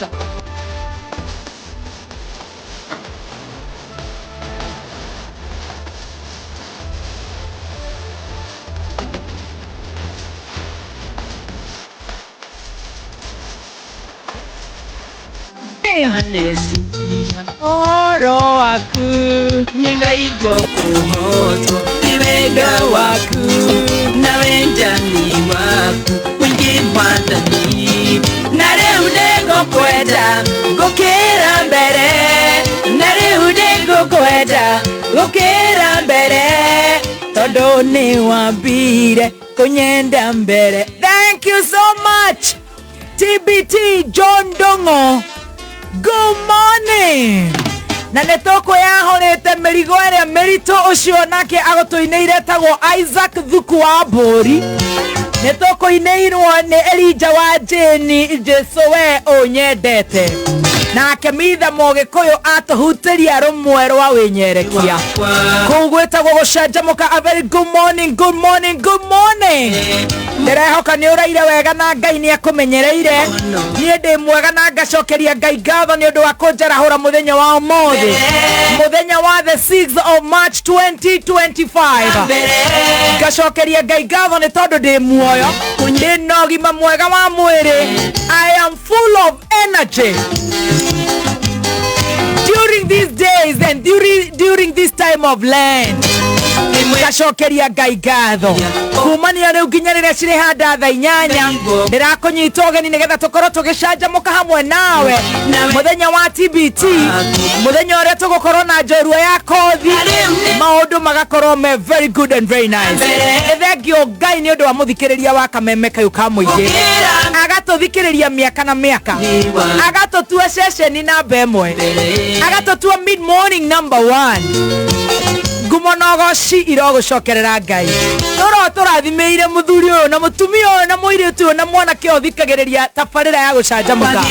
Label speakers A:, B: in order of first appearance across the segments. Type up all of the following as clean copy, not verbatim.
A: Mata. Oro waku nyingaigwo kuhotwo ni wega waku na wendani waku wingi mwathani na riu nigukwenda gukira mbere na riu nigukwenda gukira mbere tondu ni wambire kunyenda mbere. Thank you so much TBT John Dongo. Good morning. Na netoko yahorete merigo ere merito ucio nake agotoineire tagwo Isaac Thuku wa Mburi. Netoko ineirwo ni Elija wa Jeni Jesu we unyendete. Na kemitha Mogikuyu atuhutiria rumwe rwa winyerekia. Kugwetagwo gucanjamuka. A very good morning, good morning, good morning. Ndirehoka ni uraire wega na Ngai ni akumenyereire. Nie ndi mwega na ngacokeria Ngai ngatho ni undu wa kunjarahura muthenya wa umuthi. Muthenya wa the 6th of March 2025. Ngacokeria Ngai ngatho ni tondu ndi muoyo. Ndi na ũgima mwega wa mwiri. I am full of energy. During these days and during this time of Lent, ngacokeria Ngai ngatho kumania riu nginya riria ciri handa thaa 8 ndirakunyita ugeni nigetha tukorwo tugicanjamuka hamwe nawe muthenya wa TBT, muthenya uria tugukorwo na njorua ya kothi, maundu magakorwo me very good and very nice. Thengio Ngai ni undu wa muthikiriria wa kameme kayu ka muingi agatuthikiriria miaka na miaka, agatutua session namba 1, agatutua mid morning number 1. Gumonogoci irogucokerera Ngai. Toro turathimeire muthuri uyu na mutumia uyu na muiritu uyu na mwanake uthikagiriria tabarira ya gucanjamuka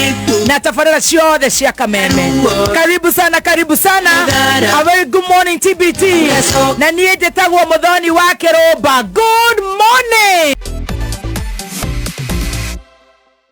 A: na tabarira ciothe cia kameme. Karibu sana, karibu sana. A very good morning TBT. Na niĩ njĩtagwo Muthoni wa Kirumba. Good morning.